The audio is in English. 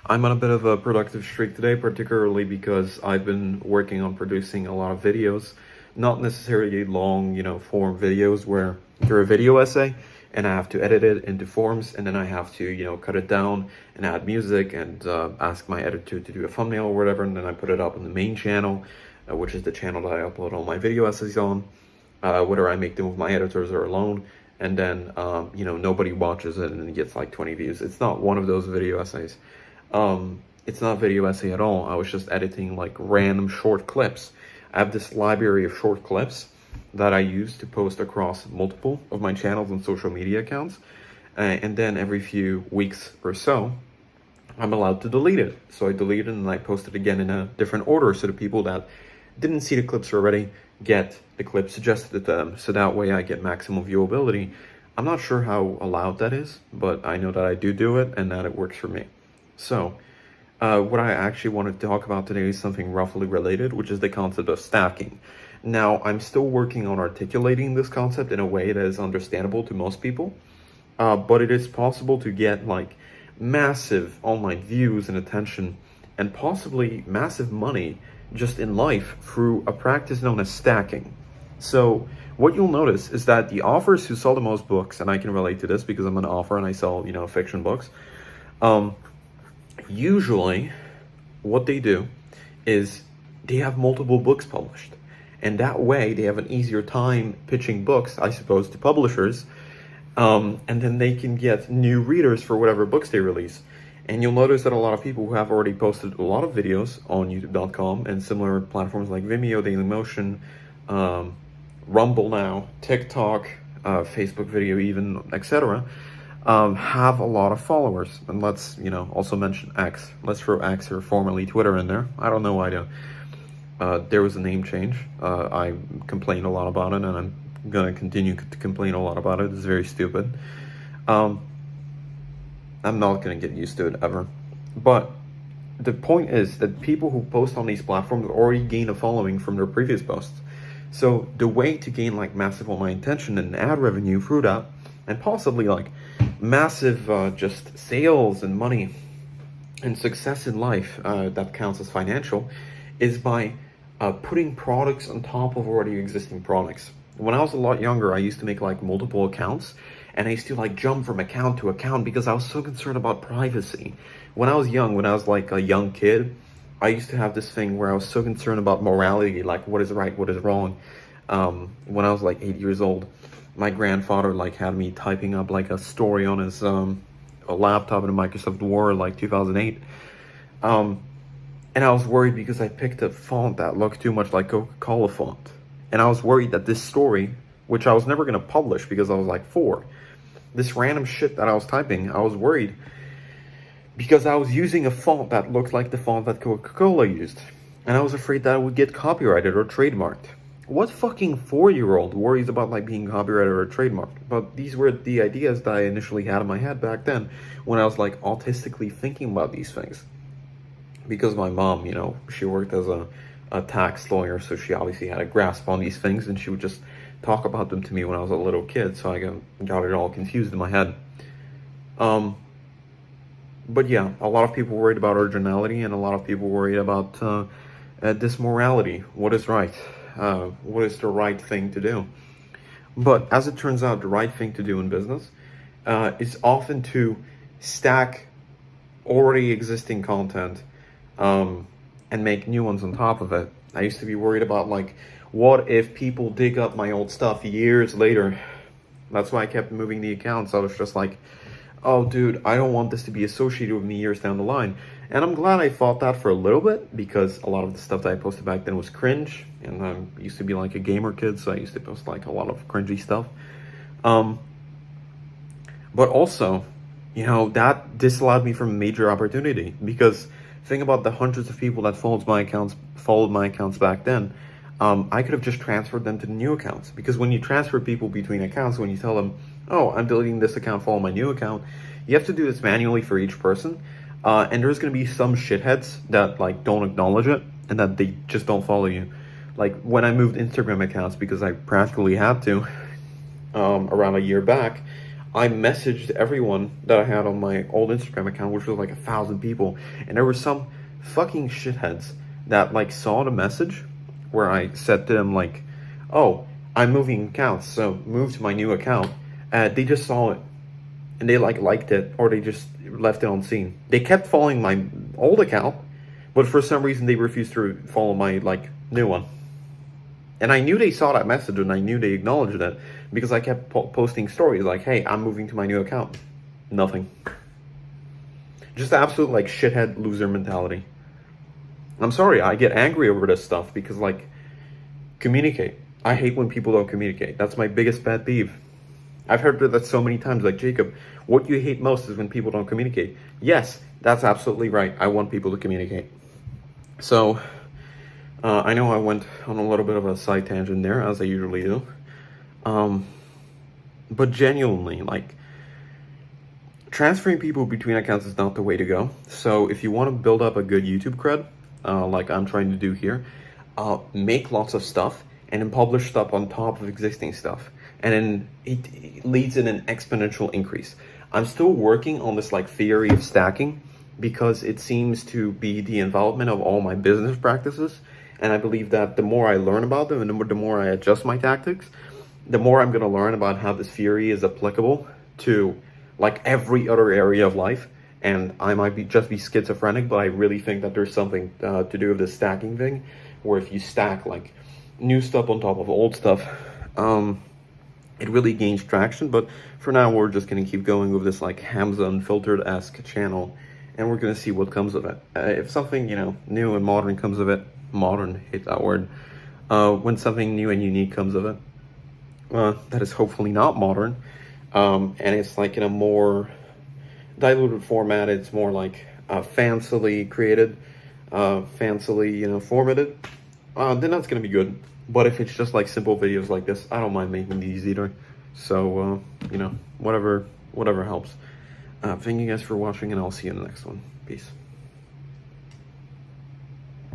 I'm on a bit of a productive streak today, particularly because I've been working on producing a lot of videos, not necessarily long, form videos where they're a video essay and I have to edit it into forms and then I have to, cut it down and add music and ask my editor to do a thumbnail or whatever, and then I put it up on the main channel, which is the channel that I upload all my video essays on, whether I make them with my editors or alone. And then, nobody watches it and it gets like 20 views. It's not one of those video essays. It's not video essay at all. I was just editing like random short clips. I have this library of short clips that I use to post across multiple of my channels and social media accounts. And then every few weeks or so, I'm allowed to delete it. So I delete it and I post it again in a different order so the people that didn't see the clips already get the clip suggested to them. So that way I get maximum viewability. I'm not sure how allowed that is, but I know that I do it and that it works for me. So what I actually wanted to talk about today is something roughly related, which is the concept of stacking. Now, I'm still working on articulating this concept in a way that is understandable to most people, but it is possible to get like massive online views and attention and possibly massive money just in life through a practice known as stacking. So what you'll notice is that the authors who sell the most books, and I can relate to this because I'm an author and I sell, fiction books, usually what they do is they have multiple books published, and that way they have an easier time pitching books, I suppose, to publishers, and then they can get new readers for whatever books they release. And you'll notice that a lot of people who have already posted a lot of videos on youtube.com and similar platforms like Vimeo, Dailymotion, Rumble now, TikTok, Facebook video even, etc., have a lot of followers. And let's, also mention X. Let's throw X, or formerly Twitter, in there. I don't know why there was a name change. I complained a lot about it, and I'm gonna continue to complain a lot about it. It's very stupid. I'm not gonna get used to it ever. But the point is that people who post on these platforms already gain a following from their previous posts. So the way to gain like massive online attention and ad revenue through that, and possibly like massive just sales and money and success in life that counts as financial, is by putting products on top of already existing products. When I was a lot younger, I used to make like multiple accounts, and I used to like jump from account to account because I was so concerned about privacy. When I was young, when I was like a young kid, I used to have this thing where I was so concerned about morality, like what is right, what is wrong. When I was like 8 years old, my grandfather like had me typing up like a story on his a laptop in a Microsoft Word like 2008. And I was worried because I picked a font that looked too much like Coca-Cola font. And I was worried that this story, which I was never going to publish because I was like 4, this random shit that I was typing, I was worried because I was using a font that looked like the font that Coca-Cola used. And I was afraid that it would get copyrighted or trademarked. What fucking 4-year-old worries about like being copyrighted or trademarked? But these were the ideas that I initially had in my head back then when I was like autistically thinking about these things. Because my mom, she worked as a tax lawyer, so she obviously had a grasp on these things, and she would just talk about them to me when I was a little kid, so I got it all confused in my head. But yeah, a lot of people worried about originality, and a lot of people worried about this morality. What is right? What is the right thing to do? But as it turns out, the right thing to do in business is often to stack already existing content and make new ones on top of it. I used to be worried about like, what if people dig up my old stuff years later? That's why I kept moving the accounts. I was just like, oh dude, I don't want this to be associated with me years down the line. And I'm glad I fought that for a little bit, because a lot of the stuff that I posted back then was cringe, and I used to be like a gamer kid, so I used to post like a lot of cringy stuff. But also, that disallowed me from a major opportunity, because think about the hundreds of people that followed my accounts back then. I could have just transferred them to the new accounts, because when you transfer people between accounts, when you tell them, oh, I'm deleting this account, follow my new account, you have to do this manually for each person. And there's going to be some shitheads that like don't acknowledge it and that they just don't follow you. Like when I moved Instagram accounts, because I practically had to, around a year back, I messaged everyone that I had on my old Instagram account, which was like 1,000 people, and there were some fucking shitheads that like saw the message where I said to them like, "Oh, I'm moving accounts, so move to my new account." They just saw it and they like liked it, or they just left it on scene. They kept following my old account, but for some reason they refused to follow my like new one. And I knew they saw that message and I knew they acknowledged it because I kept posting stories like, "Hey, I'm moving to my new account." Nothing. Just absolute like shithead loser mentality. I'm sorry, I get angry over this stuff because like, communicate. I hate when people don't communicate. That's my biggest pet peeve. I've heard that so many times, like, "Jacob, what you hate most is when people don't communicate." Yes, that's absolutely right. I want people to communicate. So, I know I went on a little bit of a side tangent there, as I usually do. But genuinely, like, transferring people between accounts is not the way to go. So if you want to build up a good YouTube cred, like I'm trying to do here, make lots of stuff and then publish stuff on top of existing stuff. And then it leads in an exponential increase. I'm still working on this like theory of stacking because it seems to be the envelopment of all my business practices. And I believe that the more I learn about them and the more I adjust my tactics, the more I'm going to learn about how this theory is applicable to like every other area of life. And I might just be schizophrenic, but I really think that there's something to do with this stacking thing, where if you stack like new stuff on top of old stuff, it really gains traction. But for now, we're just going to keep going with this like Hamza Unfiltered-esque channel, and we're going to see what comes of it. If something, you know, new and modern comes of it, modern, hate that word, when something new and unique comes of it, that is hopefully not modern, and it's like in a more diluted format, it's more like fancily created, fancily, you know, formatted, then that's going to be good. But if it's just like simple videos like this, I don't mind making these either. So, you know, whatever helps. Thank you guys for watching, and I'll see you in the next one. Peace.